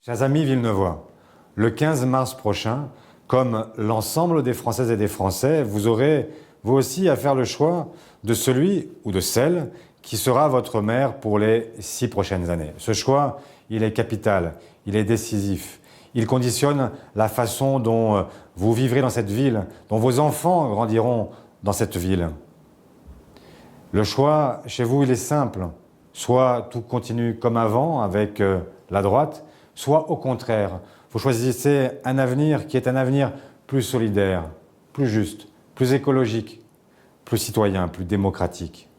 Chers amis villeneuvois, le 15 mars prochain, comme l'ensemble des Françaises et des Français, vous aurez, vous aussi, à faire le choix de celui ou de celle qui sera votre maire pour les 6 prochaines années. Ce choix, il est capital, il est décisif. Il conditionne la façon dont vous vivrez dans cette ville, dont vos enfants grandiront dans cette ville. Le choix, chez vous, il est simple. Soit tout continue comme avant avec la droite, soit au contraire, vous choisissez un avenir qui est un avenir plus solidaire, plus juste, plus écologique, plus citoyen, plus démocratique.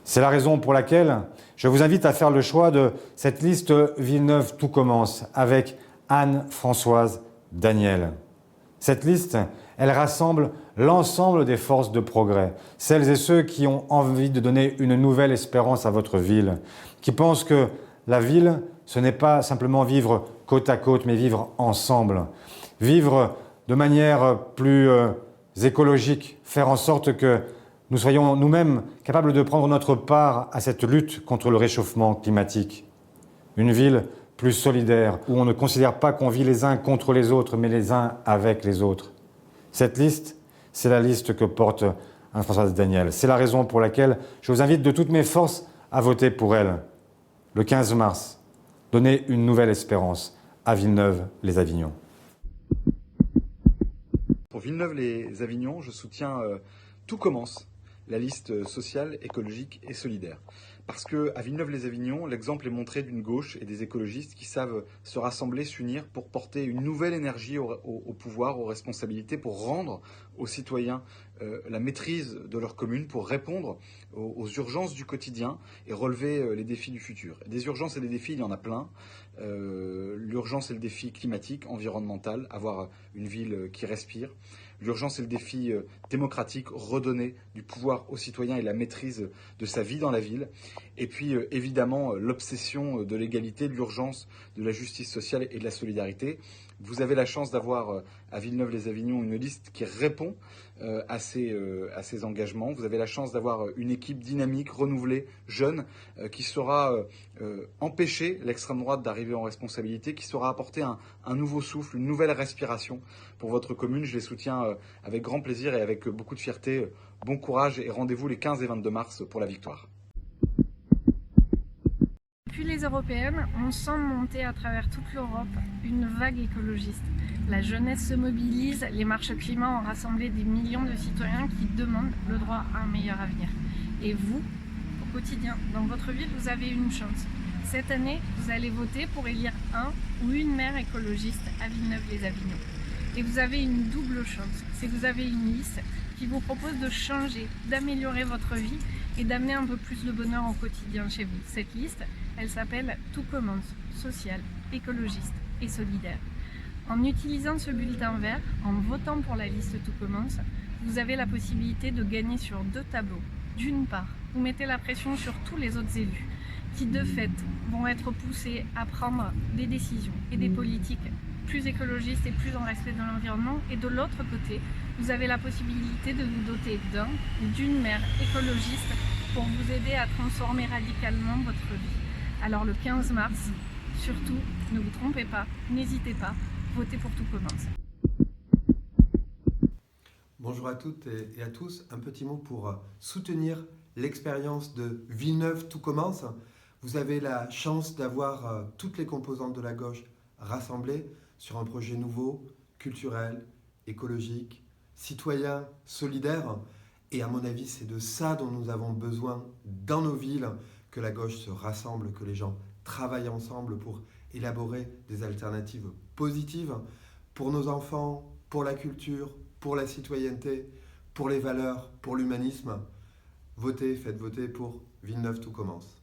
C'est la raison pour laquelle je vous invite à faire le choix de cette liste Villeneuve Tout commence avec Anne-Françoise Daniel. Cette liste, elle rassemble l'ensemble des forces de progrès, celles et ceux qui ont envie de donner une nouvelle espérance à votre ville, qui pensent que la ville, ce n'est pas simplement vivre côte à côte, mais vivre ensemble, vivre de manière plus écologique, faire en sorte que nous soyons nous-mêmes capables de prendre notre part à cette lutte contre le réchauffement climatique. Une ville plus solidaire, où on ne considère pas qu'on vit les uns contre les autres, mais les uns avec les autres. Cette liste, c'est la liste que porte Anne-Françoise Daniel. C'est la raison pour laquelle je vous invite de toutes mes forces à voter pour elle. Le 15 mars, donner une nouvelle espérance à Villeneuve-les-Avignon. Pour Villeneuve-les-Avignon, je soutiens Tout commence, la liste sociale, écologique et solidaire. Parce qu'à Villeneuve-les-Avignon, l'exemple est montré d'une gauche et des écologistes qui savent se rassembler, s'unir pour porter une nouvelle énergie au pouvoir, aux responsabilités, pour rendre aux citoyens la maîtrise de leur commune, pour répondre aux urgences du quotidien et relever les défis du futur. Des urgences et des défis, il y en a plein. L'urgence et le défi climatique, environnemental, avoir une ville qui respire. L'urgence et le défi démocratique, redonner du pouvoir aux citoyens et la maîtrise de sa vie dans la ville. Et puis évidemment l'obsession de l'égalité, de l'urgence, de la justice sociale et de la solidarité. Vous avez la chance d'avoir à Villeneuve-les-Avignon une liste qui répond à ces engagements. Vous avez la chance d'avoir une équipe dynamique, renouvelée, jeune, qui saura empêcher l'extrême droite d'arriver en responsabilité, qui saura apporter un nouveau souffle, une nouvelle respiration pour votre commune. Je les soutiens avec grand plaisir et avec beaucoup de fierté. Bon courage et rendez-vous les 15 et 22 mars pour la victoire. Depuis les européennes, on sent monter à travers toute l'Europe une vague écologiste. La jeunesse se mobilise, les marches climat ont rassemblé des millions de citoyens qui demandent le droit à un meilleur avenir. Et vous, au quotidien, dans votre ville, vous avez une chance. Cette année, vous allez voter pour élire un ou une maire écologiste à Villeneuve-les-Avignon. Et vous avez une double chance, c'est que vous avez une liste qui vous propose de changer, d'améliorer votre vie et d'amener un peu plus de bonheur au quotidien chez vous. Cette liste, elle s'appelle Tout commence, social, écologiste et solidaire. En utilisant ce bulletin vert, en votant pour la liste Tout commence, vous avez la possibilité de gagner sur 2 tableaux. D'une part, vous mettez la pression sur tous les autres élus qui de fait vont être poussés à prendre des décisions et des politiques plus écologistes et plus en respect de l'environnement. Et de l'autre côté, vous avez la possibilité de vous doter d'un ou d'une maire écologiste pour vous aider à transformer radicalement votre vie. Alors le 15 mars, surtout, ne vous trompez pas, n'hésitez pas, votez pour Tout commence. Bonjour à toutes et à tous. Un petit mot pour soutenir l'expérience de Villeneuve Tout commence. Vous avez la chance d'avoir toutes les composantes de la gauche rassemblées sur un projet nouveau, culturel, écologique, citoyen, solidaire. Et à mon avis, c'est de ça dont nous avons besoin dans nos villes, que la gauche se rassemble, que les gens travaillent ensemble pour élaborer des alternatives positives pour nos enfants, pour la culture, pour la citoyenneté, pour les valeurs, pour l'humanisme. Votez, faites voter pour Villeneuve Tout commence.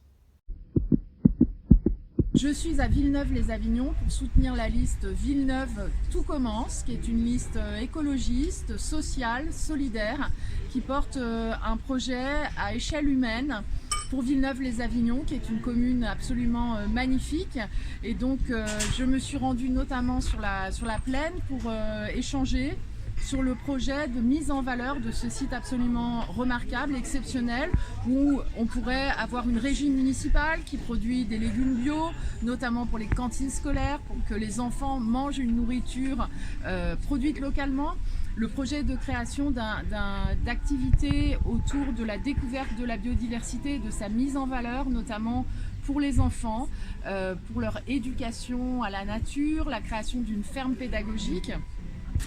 Je suis à Villeneuve-les-Avignon pour soutenir la liste Villeneuve Tout commence, qui est une liste écologiste, sociale, solidaire, qui porte un projet à échelle humaine pour Villeneuve-les-Avignon, qui est une commune absolument magnifique. Et donc je me suis rendue notamment sur la plaine pour échanger, sur le projet de mise en valeur de ce site absolument remarquable, exceptionnel, où on pourrait avoir une régie municipale qui produit des légumes bio, notamment pour les cantines scolaires, pour que les enfants mangent une nourriture produite localement. Le projet de création d'activités autour de la découverte de la biodiversité, de sa mise en valeur, notamment pour les enfants, pour leur éducation à la nature, la création d'une ferme pédagogique.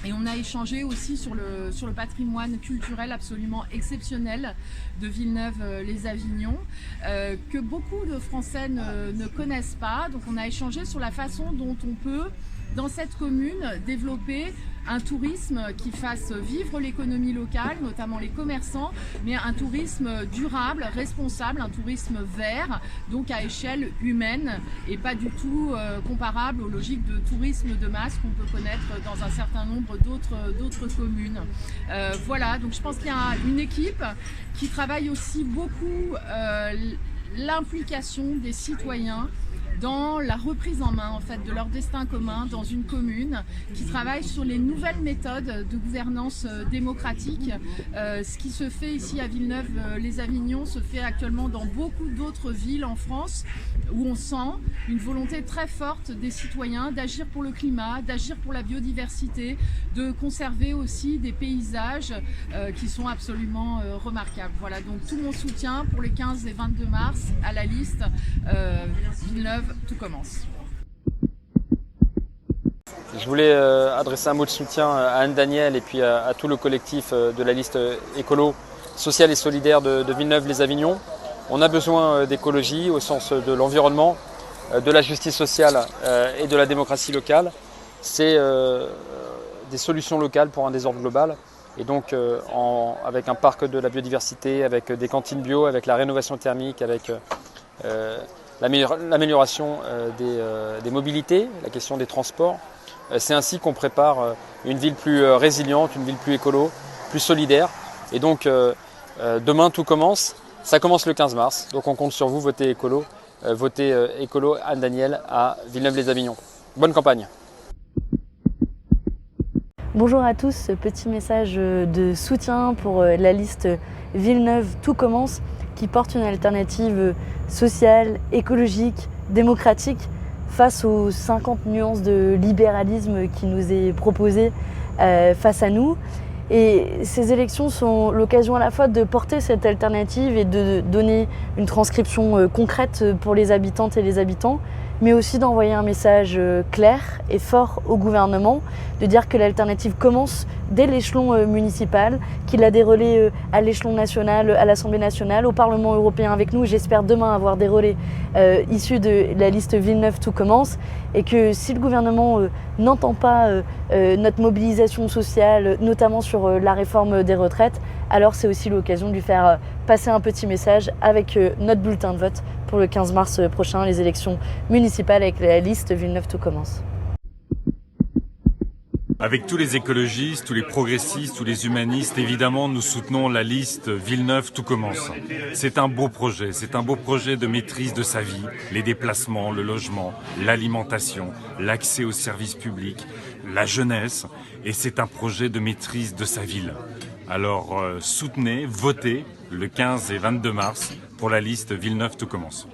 Et on a échangé aussi sur le patrimoine culturel absolument exceptionnel de Villeneuve-les-Avignon, que beaucoup de Français ne connaissent pas. Donc on a échangé sur la façon dont on peut, dans cette commune, développer un tourisme qui fasse vivre l'économie locale, notamment les commerçants, mais un tourisme durable, responsable, un tourisme vert, donc à échelle humaine et pas du tout comparable aux logiques de tourisme de masse qu'on peut connaître dans un certain nombre d'autres communes. Voilà, donc je pense qu'il y a une équipe qui travaille aussi beaucoup l'implication des citoyens dans la reprise en main en fait, de leur destin commun dans une commune, qui travaille sur les nouvelles méthodes de gouvernance démocratique. Ce qui se fait ici à Villeneuve-les-Avignon se fait actuellement dans beaucoup d'autres villes en France, où on sent une volonté très forte des citoyens d'agir pour le climat, d'agir pour la biodiversité, de conserver aussi des paysages qui sont absolument remarquables. Voilà, donc tout mon soutien pour les 15 et 22 mars à la liste Villeneuve tout commence. Je voulais adresser un mot de soutien à Anne Daniel et puis à tout le collectif de la liste écolo, sociale et solidaire de Villeneuve-les-Avignon. On a besoin d'écologie au sens de l'environnement, de la justice sociale et de la démocratie locale. C'est des solutions locales pour un désordre global. Et donc avec un parc de la biodiversité, avec des cantines bio, avec la rénovation thermique, avec l'amélioration des mobilités, la question des transports. C'est ainsi qu'on prépare une ville plus résiliente, une ville plus écolo, plus solidaire. Et donc demain tout commence, ça commence le 15 mars, donc on compte sur vous, votez écolo, Anne Daniel à Villeneuve-les-Avignon. Bonne campagne. Bonjour à tous, petit message de soutien pour la liste Villeneuve tout commence, qui porte une alternative sociale, écologique, démocratique face aux 50 nuances de libéralisme qui nous est proposé face à nous. Et ces élections sont l'occasion à la fois de porter cette alternative et de donner une transcription concrète pour les habitantes et les habitants, mais aussi d'envoyer un message clair et fort au gouvernement, de dire que l'alternative commence dès l'échelon municipal, qu'il a des relais à l'échelon national, à l'Assemblée nationale, au Parlement européen avec nous. J'espère demain avoir des relais issus de la liste Villeneuve tout commence, et que si le gouvernement n'entend pas notre mobilisation sociale, notamment sur la réforme des retraites, alors c'est aussi l'occasion de lui faire passer un petit message avec notre bulletin de vote pour le 15 mars prochain, les élections municipales avec la liste Villeneuve tout commence. Avec tous les écologistes, tous les progressistes, tous les humanistes, évidemment, nous soutenons la liste Villeneuve tout commence. C'est un beau projet de maîtrise de sa vie, les déplacements, le logement, l'alimentation, l'accès aux services publics, la jeunesse, et c'est un projet de maîtrise de sa ville. Alors soutenez, votez le 15 et 22 mars pour la liste Villeneuve tout commence.